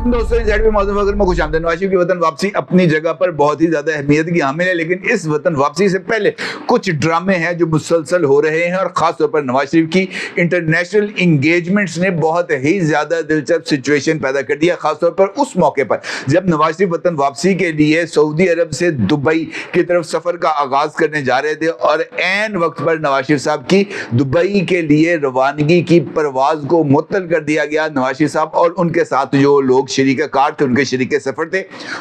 वालेकुम दोस्तों, में खुश आमदीद। नवाज शरीफ की वतन वापसी अपनी जगह पर बहुत ही ज्यादा अहमियत की हामिल है, लेकिन इस वतन वापसी से पहले कुछ ड्रामे हैं जो मुसलसल हो रहे हैं और खासतौर पर नवाज शरीफ की इंटरनेशनल इंगेजमेंट्स ने बहुत ही ज्यादा दिलचस्प सिचुएशन पैदा कर दिया। खासतौर पर उस मौके पर जब नवाज शरीफ वतन वापसी के लिए सऊदी अरब से दुबई की तरफ सफर का आगाज करने जा रहे थे और ऐन वक्त पर नवाज शरीफ साहब की दुबई के लिए रवानगी की परवाज को मुअत्तल कर दिया गया। नवाज शरीफ साहब और उनके साथ जो लोग शरीक कार थे, उनके शरीक सफर थे,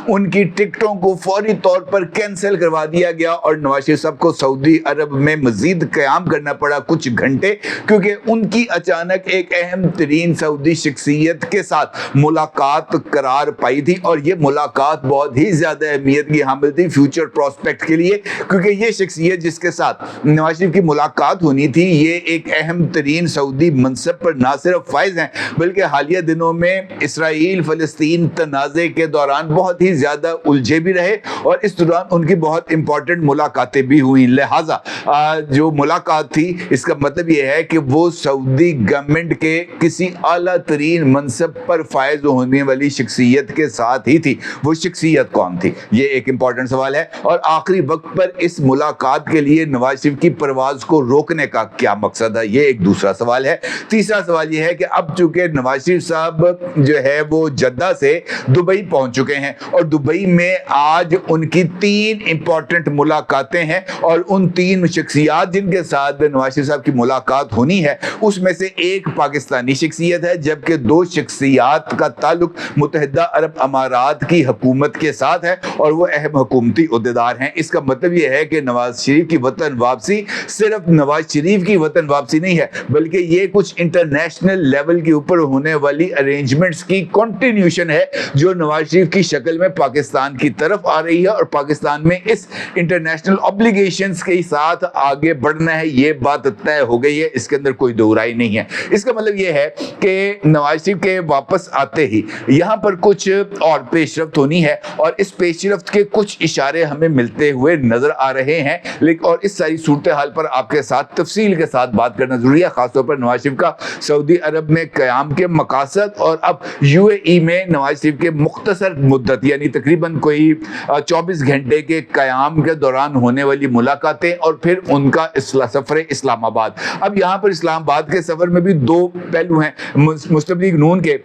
उनकी टिकटों को फौरी तौर पर कैंसिल करवा दिया गया और नवाज शरीफ साहब को सऊदी अरब में मजीद क़याम करना पड़ा कुछ घंटे, क्योंकि उनकी अचानक एक अहम तरीन सऊदी शख्सियत के साथ मुलाकात करार पाई थी और ये मुलाकात बहुत ही ज्यादा अहमियत की हामिल थी फ्यूचर प्रोस्पेक्ट के लिए, क्योंकि ये शख्सियत जिसके साथ नवाज शरीफ की मुलाकात होनी थी ये एक अहम तरीन सऊदी मनसब पर ना सिर्फ फाइज हैं बल्कि हालिया दिनों में इसराइल फलस्तीन तनाज़े के दौरान बहुत ही ज्यादा उलझे भी रहे और इस दौरान उनकी बहुत इंपॉर्टेंट मुलाकातें भी हुई। लिहाजा जो मुलाकात थी इसका मतलब यह है कि वो सऊदी गवर्नमेंट के किसी आला तरीन मनसब पर फायज होने वाली शख्सियत के साथ ही थी। वो शख्सियत कौन थी, ये एक इंपॉर्टेंट सवाल है। और आखिरी वक्त पर इस मुलाकात के लिए नवाज शरीफ की परवाज को रोकने का क्या मकसद है, ये एक दूसरा सवाल है। तीसरा सवाल ये है कि अब चूंकि नवाज शरीफ साहब जो है वो जद्दा से दुबई पहुंच चुके हैं और दुबई में आज उनकी 3 इंपॉर्टेंट मुलाकातें हैं और उन 3 शख्सियात जिनके साथ नवाज शरीफ साहब की मुलाकात होनी है उसमें से एक पाकिस्तानी शख्सियत है, जबकि 2 शख्सियात का ताल्लुक मुत्तहिदा अरब अमारात की हुकूमत के साथ है और वो अहम हुकूमती ओहदेदार हैं। इसका मतलब यह है कि नवाज शरीफ की वतन वापसी सिर्फ नवाज शरीफ की वतन वापसी नहीं है बल्कि ये कुछ इंटरनेशनल लेवल के ऊपर होने वाली अरेंजमेंट्स की कंटिन्यूएशन है जो नवाज शरीफ की शक्ल में पाकिस्तान की तरफ आ रही है और पाकिस्तान में इस इंटरनेशनल ऑब्लिगेशंस के साथ आगे बढ़ना है, ये बात तय हो गई है, इसके अंदर कोई दो राय नहीं है। इसका मतलब यह है कि नवाज शरीफ के वापस आते ही यहाँ पर कुछ और पेशरफ्त होनी है और इस पेशरफ्त के कुछ इशारे हमें मिलते हुए नजर आ रहे हैं, लेकिन और इस सारी सूरत हाल पर आपके साथ तफसील के साथ बात करना जरूरी है। खासतौर पर नवाज शरीफ का सऊदी अरब में क़याम के मकासद और अब यूएई में नवाज शरीफ के मुख्तसर मुद्दत यानी तकरीबन कोई 24 घंटे के क़याम के दौरान होने वाली मुलाकातें और फिर उनका सफर इस्लामाबाद। अब यहाँ पर इस्लामाबाद के सफर में भी 2 पहलू हैं, मुस्लिम लीग नून के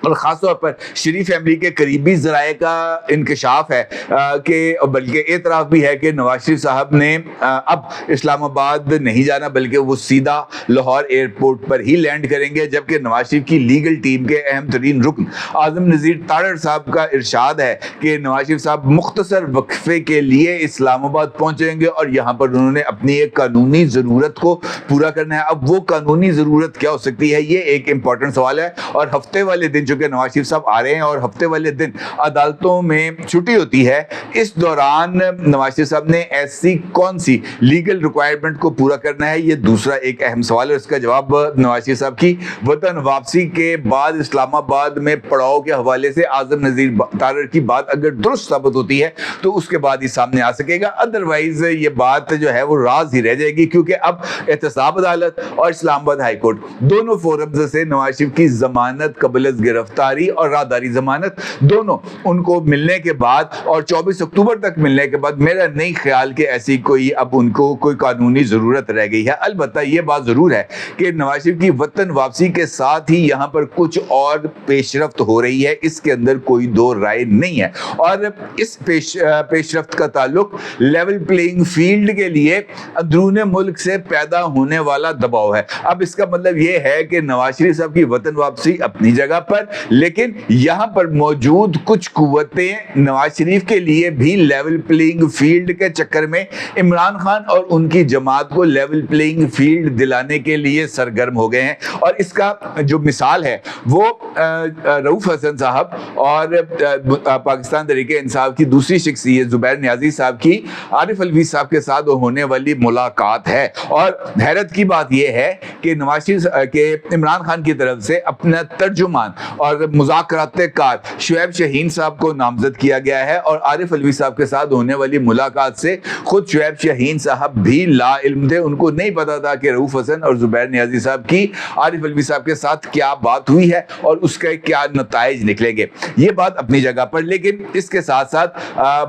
और ख़ासतौर पर शरीफ फैमिली के करीबी ज़राए का इंकशाफ है कि बल्कि एतराफ़ भी है कि नवाज शरीफ साहब ने अब इस्लामाबाद नहीं जाना बल्कि वो सीधा लाहौर एयरपोर्ट पर ही लैंड करेंगे, जबकि नवाज शरीफ की लीगल टीम के अहम तरीन रुकन आज़म नज़ीर तारड़ साहब का इरशाद है कि नवाज शरीफ साहब मुख्तसर वक्फे के लिए इस्लामाबाद पहुँचेंगे और यहाँ पर उन्होंने अपनी एक कानूनी ज़रूरत को पूरा करना है। अब वो कानूनी ज़रूरत क्या हो सकती है, ये एक इम्पॉर्टेंट सवाल है। और हफ्ते वाले दिन कि नवाज शरीफ साहब आ रहे हैं और हफ्ते वाले दिन अदालतों में छुट्टी होती है, इस दौरान नवाज शरीफ साहब ने ऐसी कौन सी लीगल रिक्वायरमेंट को पूरा करना है, ये दूसरा एक अहम सवाल है। इसका जवाब नवाज शरीफ साहब की वतन वापसी के बाद इस्लामाबाद में पड़ाव के हवाले से आज़म नज़ीर तारड़ की बात अगर दुरुस्त साबित होती है तो उसके बाद ही सामने आ सकेगा, अदरवाइज ये बात जो है वो राज ही रह जाएगी, क्योंकि अब एहतसाब अदालत और इस्लामाबाद हाई कोर्ट दोनों फोरम्स से नवाज शरीफ की जमानत कबल गिरफ्तारी और राहदारी जमानत दोनों उनको मिलने के बाद और 24 अक्टूबर तक मिलने के बाद मेरा नहीं ख्याल कि ऐसी कोई अब उनको कोई कानूनी जरूरत रह गई है। अलबत्ता ये बात जरूर है कि नवाज शरीफ की वतन वापसी के साथ ही यहाँ पर कुछ और पेशरफ्त हो रही है, इसके अंदर कोई दो राय नहीं है। और इस पेशरफ्त का ताल्लुक लेवल प्लेइंग फील्ड के लिए अंदरून मुल्क से पैदा होने वाला दबाव है। अब इसका मतलब ये है कि नवाज शरीफ साहब की वतन वापसी अपनी जगह पर, लेकिन यहां पर मौजूद कुछ कुव्वतें नवाज शरीफ के लिए भी लेवल प्लेइंग फील्ड के चक्कर में इमरान खान और उनकी जमात को लेवल प्लेइंग फील्ड दिलाने के लिए सरगर्म हो गए हैं। और इसका जो मिसाल है वो रऊफ हसन साहब और पाकिस्तान तहरीके इंसाफ की दूसरी शख्सियत जुबैर नियाजी साहब की आरिफ अलवी साहब के साथ होने वाली मुलाकात है। और हैरत की बात यह है कि नवाज शरीफ के इमरान खान की तरफ से अपना तर्जुमान اور مذاکرات کار شعیب شاہین صاحب کو نامزد کیا گیا ہے، اور عارف علوی صاحب کے ساتھ ہونے والی ملاقات سے خود شعیب شاہین صاحب بھی لا علم تھے، ان کو نہیں پتا تھا کہ رؤوف حسن اور زبیر نیازی صاحب کی عارف علوی صاحب کے ساتھ کیا بات ہوئی ہے اور اس کے کیا نتائج نکلیں گے۔ یہ بات اپنی جگہ پر، لیکن اس کے ساتھ ساتھ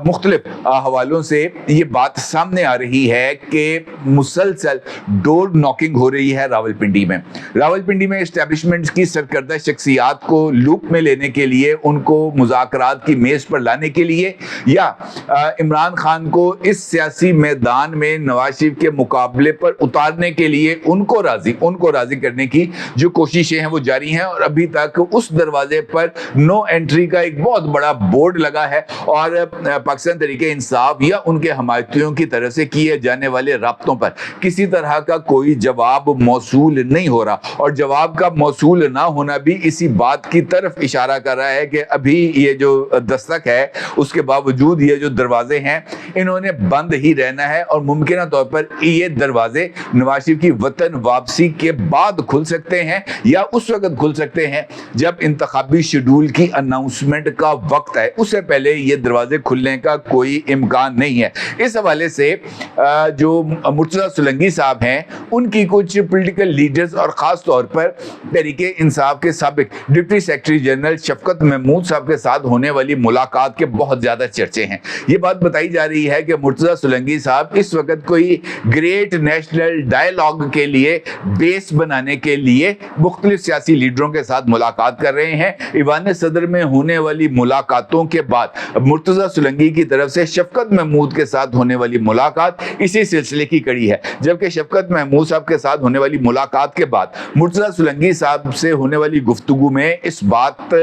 مختلف حوالوں سے یہ بات سامنے آ رہی ہے کہ مسلسل ڈور ناکنگ ہو رہی ہے راولپنڈی میں۔ راولپنڈی میں اسٹیبلشمنٹ کی سرکردہ شخصیات کو لوپ میں لینے کے لیے، ان کو مذاکرات کی میز پر لانے کے لیے، یا عمران خان کو اس سیاسی میدان میں نواز شریف کے مقابلے پر اتارنے کے لیے ان کو راضی کرنے کی جو کوششیں ہیں وہ جاری ہیں، اور ابھی تک اس دروازے پر نو انٹری کا ایک بہت بڑا بورڈ لگا ہے، اور پاکستان تحریک انصاف یا ان کے حمایتیوں کی طرف سے کیے جانے والے رابطوں پر کسی طرح کا کوئی جواب موصول نہیں ہو رہا، اور جواب کا موصول نہ ہونا بھی اسی بات کی طرف اشارہ کر رہا ہے کہ ابھی یہ جو دستک ہے اس کے باوجود یہ جو دروازے ہیں انہوں نے بند ہی رہنا ہے، اور ممکنہ طور پر یہ دروازے نواز شریف کی وطن واپسی کے بعد کھل سکتے ہیں، یا اس وقت کھل سکتے ہیں جب انتخابی شیڈول کی اناؤنسمنٹ کا وقت ہے، اس سے پہلے یہ دروازے کھلنے کا کوئی امکان نہیں ہے۔ اس حوالے سے جو مرتضیٰ سولنگی صاحب ہیں ان کی کچھ پولیٹیکل لیڈرز اور خاص طور پر تحریک انصاف کے سابق ڈپٹی سیکرٹری جنرل شفقت محمود صاحب کے ساتھ ہونے والی ملاقات کے بہت زیادہ چرچے ہیں۔ یہ بات بتائی جا رہی ہے کہ مرتضیٰ سولنگی صاحب اس وقت کوئی گریٹ نیشنل ڈائیلاگ کے لیے بیس بنانے کے لیے مختلف سیاسی لیڈروں کے ساتھ ملاقات کر رہے ہیں۔ ایوان صدر میں ہونے والی ملاقاتوں کے بعد مرتضیٰ سولنگی کی طرف سے شفقت محمود کے ساتھ ہونے والی ملاقات اسی سلسلے کی کڑی ہے، جبکہ شفقت محمود صاحب کے ساتھ ہونے والی ملاقات کے بعد مرتضیٰ سولنگی صاحب سے ہونے والی گفتگو میں اس بات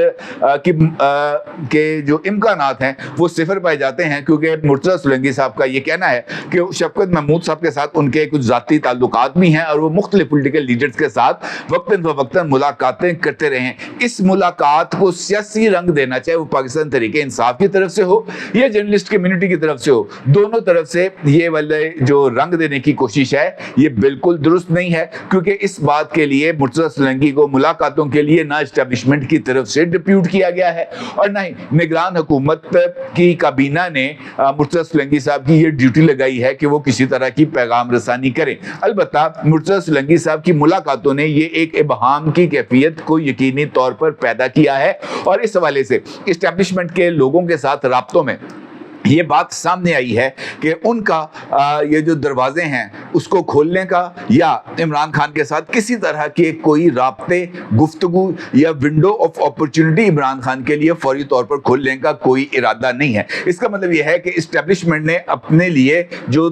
کے جو امکانات ہیں وہ صفر پائے جاتے ہیں، کیونکہ مرتضیٰ سولنگی صاحب کا یہ کہنا ہے کہ شفقت محمود صاحب کے ساتھ ان کے کچھ ذاتی تعلقات بھی ہیں، اور وہ مختلف پولیٹیکل لیڈرز کے ساتھ وقتاً فوقتاً ملاقاتیں کرتے رہے ہیں۔ اس ملاقات کو سیاسی رنگ دینا، چاہے وہ پاکستان تحریک انصاف کی طرف سے ہو یا جرنلسٹ کمیونٹی کی طرف سے ہو، دونوں طرف سے یہ والے جو رنگ دینے کی کوشش ہے یہ بالکل درست نہیں ہے، کیونکہ اس بات کے لیے مرتضیٰ سولنگی کو ملاقاتوں کے لیے نہ اسٹیبلشمنٹ کی طرف سے ڈپیوٹ کیا گیا ہے، اور نہ ہی نگران حکومت کی کابینہ نے مرتضیٰ سولنگی صاحب کی یہ ڈیوٹی لگائی ہے کہ وہ کسی طرح کی پیغام رسانی کریں۔ البتہ مرتضیٰ سولنگی صاحب کی ملاقاتوں نے یہ ایک ابہام کی کیفیت کو یقینی طور پر پیدا کیا ہے، اور اس حوالے سے اسٹیبلشمنٹ کے لوگوں کے ساتھ رابطوں میں یہ بات سامنے آئی ہے کہ ان کا یہ جو دروازے ہیں اس کو کھولنے کا یا عمران خان کے ساتھ کسی طرح کے کوئی رابطے، گفتگو یا window of opportunity Imran Khan کے لیے فوری طور پر کھولنے کا کوئی ارادہ نہیں ہے۔ اس کا مطلب یہ ہے کہ اسٹیبلشمنٹ نے اپنے لیے جو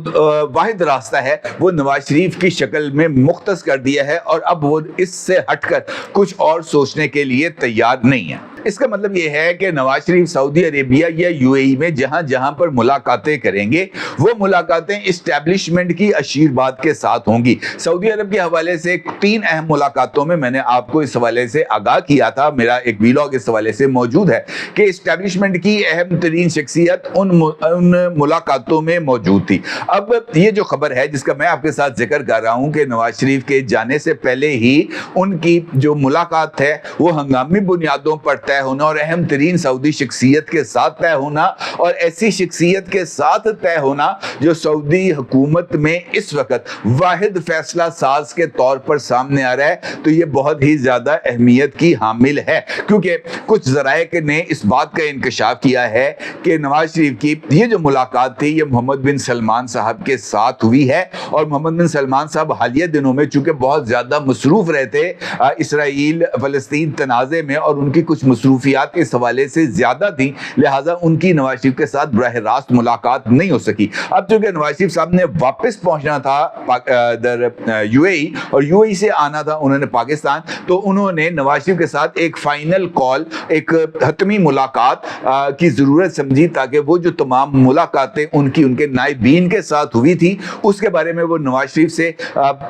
واحد راستہ ہے وہ نواز شریف کی شکل میں مختص کر دیا ہے، اور اب وہ اس سے ہٹ کر کچھ اور سوچنے کے لیے تیار نہیں ہے۔ اس کا مطلب یہ ہے کہ نواز شریف سعودی عربیہ یا یو اے ای میں جہاں پر ملاقاتیں کریں گے وہ ملاقاتیں اسٹیبلشمنٹ کی آشیرواد کے ساتھ ہوں گی۔ سعودی عرب کے حوالے سے 3 اہم ملاقاتوں میں نے آپ کو اس حوالے سے آگاہ کیا تھا، میرا ایک ویلاگ اس حوالے سے موجود ہے کہ اسٹیبلشمنٹ کی اہم ترین شخصیت ان ملاقاتوں میں موجود تھی۔ اب یہ جو خبر ہے جس کا میں آپ کے ساتھ ذکر کر رہا ہوں کہ نواز شریف کے جانے سے پہلے ہی ان کی جو ملاقات ہے وہ ہنگامی بنیادوں پر طے ہونا اور اہم ترین سعودی شخصیت کے ساتھ طے ہونا، اور ایسی شخصیت کے ساتھ طے ہونا جو سعودی حکومت میں اس وقت واحد فیصلہ ساز کے طور پر سامنے آ رہا ہے، تو یہ بہت ہی زیادہ اہمیت کی حامل ہے، کیونکہ کچھ ذرائع نے اس بات کا انکشاف کیا ہے کہ نواز شریف کی یہ جو ملاقات تھی یہ محمد بن سلمان صاحب کے ساتھ ہوئی ہے، اور محمد بن سلمان صاحب حالیہ دنوں میں چونکہ بہت زیادہ مصروف رہتے اسرائیل فلسطین تنازع میں، اور ان کی کچھ مصروفیات اس حوالے سے زیادہ تھیں، لہٰذا ان کی نواز شریف کے ساتھ براہ راست ملاقات نہیں ہو سکی۔ اب چونکہ نواز شریف صاحب نے واپس پہنچنا تھا یو اے ای، اور یو اے ای سے آنا تھا انہوں نے پاکستان، تو انہوں نے نواز شریف کے ساتھ ایک فائنل کال، ایک حتمی ملاقات کی ضرورت سمجھی، تاکہ وہ جو تمام ملاقاتیں ان کے نائبین کے ساتھ ہوئی تھی اس کے بارے میں وہ نواز شریف سے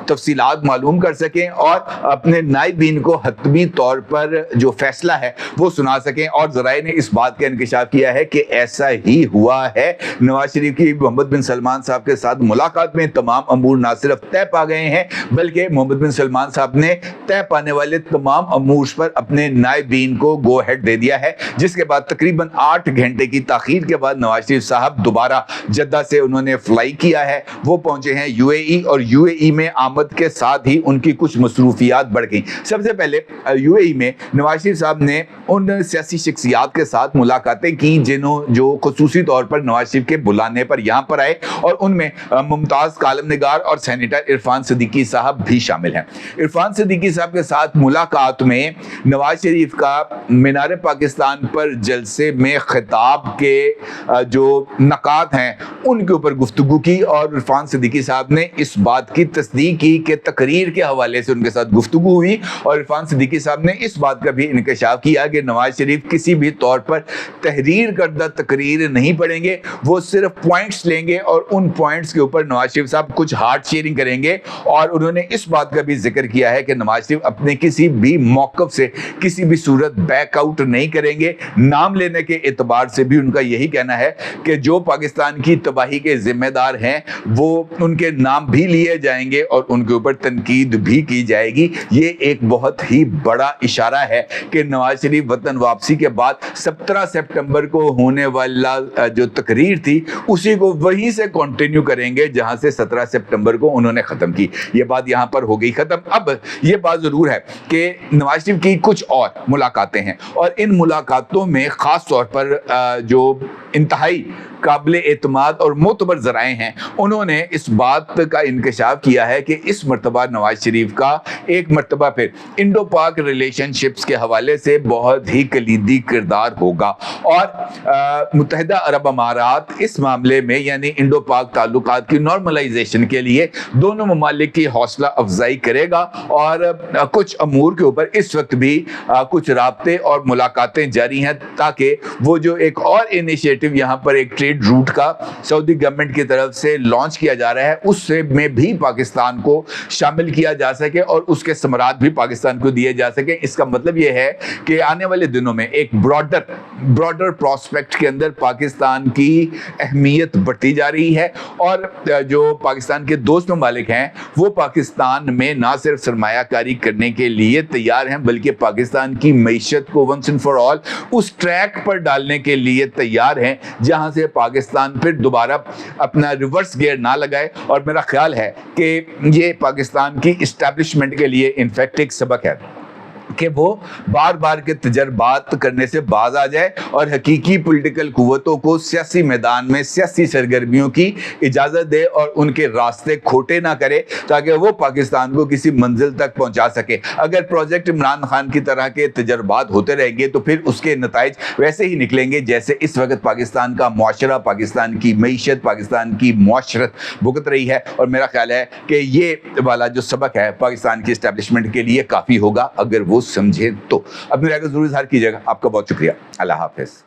تفصیلات معلوم کر سکیں، اور اپنے نائبین کو حتمی طور پر جو فیصلہ ہے وہ वो सुना सकें। और ज़राए ने इस बात का इंकशाफ किया है कि ऐसा ही हुआ है। नवाज शरीफ की मोहम्मद बिन सलमान साहब के साथ मुलाकात में तमाम अमूर ना सिर्फ तय पा गए हैं, बल्कि मोहम्मद बिन सलमान साहब ने तय पाने वाले तमाम अमूर पर अपने नायबीन को गो हेड दे दिया है, जिसके बाद तकरीबन 8 घंटे की ताखीर के बाद नवाज शरीफ साहब दोबारा जद्दा से उन्होंने फ्लाई किया है। वो पहुंचे हैं यूएई, और यूएई में आमद के साथ ही उनकी कुछ मसरूफियात बढ़ गई। सबसे पहले यूएई में नवाज शरीफ साहब ने उन सियासी शख्सियात के साथ मुलाकातें की जो खुसूसी तौर पर नवाज शरीफ के बुलाने पर यहाँ पर आए, और उनमें मुमताज़ कालम निगार और सेनेटर इरफान सिद्दीकी साहब भी शामिल हैं। इरफान सिद्दीकी साहब के साथ मुलाकात में नवाज शरीफ का मीनार पाकिस्तान पर जलसे में खिताब के जो नकात हैं उनके ऊपर गुफ्तगू की, और इरफान सिद्दीकी साहब ने इस बात की तस्दीक की कि तकरीर के हवाले से उनके साथ गुफ्तगू हुई, और इरफान सिद्दीकी साहब ने इस बात का भी इंकशाफ किया कि नवाज शरीफ किसी भी तौर पर तहरीर करदा तकरीर नहीं पढ़ेंगे, वो सिर्फ पॉइंट्स लेंगे और उन पॉइंट्स के ऊपर नवाज शरीफ साहब कुछ हार्ट शेयरिंग करेंगे। और उन्होंने इस बात का भी जिक्र किया है कि नवाज शरीफ अपने किसी भी मौक़िफ़ से किसी भी सूरत बैकआउट नहीं करेंगे। नाम लेने के एतबार से भी उनका यही कहना है कि जो पाकिस्तान की तबाही के जिम्मेदार हैं वो उनके नाम भी लिए जाएंगे और उनके ऊपर तनकीद भी की जाएगी। ये एक बहुत ही बड़ा इशारा है कि नवाज शरीफ वतन वापसी के बाद 17 सितंबर को होने वाला जो तकरीर थी उसी को वहीं से कंटिन्यू करेंगे जहां से 17 सितंबर को उन्होंने ख़त्म की। ये बात यहाँ पर हो गई ख़त्म। अब ये बात ज़रूर है कि नवाज शरीफ की कुछ और मुलाकातें हैं, और इन मुलाकातों में ख़ास तौर पर जो इंतहाई काबिल एतमाद और मोतबर ज़राए हैं उन्होंने इस बात का इंकशाफ किया है कि इस मरतबा नवाज शरीफ का एक मरतबा फिर इंडो पाक रिलेशनशिप्स के हवाले से बहुत ही कलीदी किरदार होगा, और मुत्तहिदा अरब अमारात इस मामले में यानी इंडो पाक ताल्लुकात की नॉर्मलाइजेशन के लिए दोनों ममालिक की हौसला अफजाई करेगा। और कुछ अमूर के ऊपर इस वक्त भी कुछ राब्ते और मुलाकातें जारी हैं, ताकि वो जो एक और इनिशिएटिव यहाँ पर एक ट्रेड रूट का सऊदी गवर्नमेंट की तरफ से लॉन्च किया जा रहा है उससे में भी पाकिस्तान को शामिल किया जा सके और उसके समरात भी पाकिस्तान को दिए जा सके। इसका मतलब यह है कि आने वाले दिनों में एक ब्रॉडर प्रोस्पेक्ट के अंदर पाकिस्तान की अहमियत बढ़ती जा रही है, और जो पाकिस्तान के दोस्त ममालिक हैं वो पाकिस्तान में ना सिर्फ सरमायाकारी करने के लिए तैयार हैं बल्कि पाकिस्तान की मईशत को वंस एंड फॉर ऑल उस ट्रैक पर डालने के लिए तैयार हैं जहां से पाकिस्तान फिर दोबारा अपना रिवर्स गियर ना लगाए। और मेरा ख्याल है कि ये पाकिस्तान की इस्टेब्लिशमेंट के लिए इनफैक्ट एक सबक है कि वो बार बार के तजर्बात करने से बाज आ जाए और हकीकी पॉलिटिकल कुव्वतों को सियासी मैदान में सियासी सरगर्मियों की इजाज़त दे और उनके रास्ते खोटे ना करे, ताकि वो पाकिस्तान को किसी मंजिल तक पहुंचा सके। अगर प्रोजेक्ट इमरान खान की तरह के तजर्बात होते रहेंगे तो फिर उसके नताइज वैसे ही निकलेंगे जैसे इस वक्त पाकिस्तान का मुआशरा, पाकिस्तान की मईशत, पाकिस्तान की मुआशरत भुगत रही है। और मेरा ख्याल है कि ये वाला जो सबक है पाकिस्तान की इस्टेब्लिशमेंट के लिए काफ़ी होगा अगर वो समझे तो। अपनी राय को जरूर इज़हार कीजिएगा। आपका बहुत शुक्रिया। अल्लाह हाफिज़।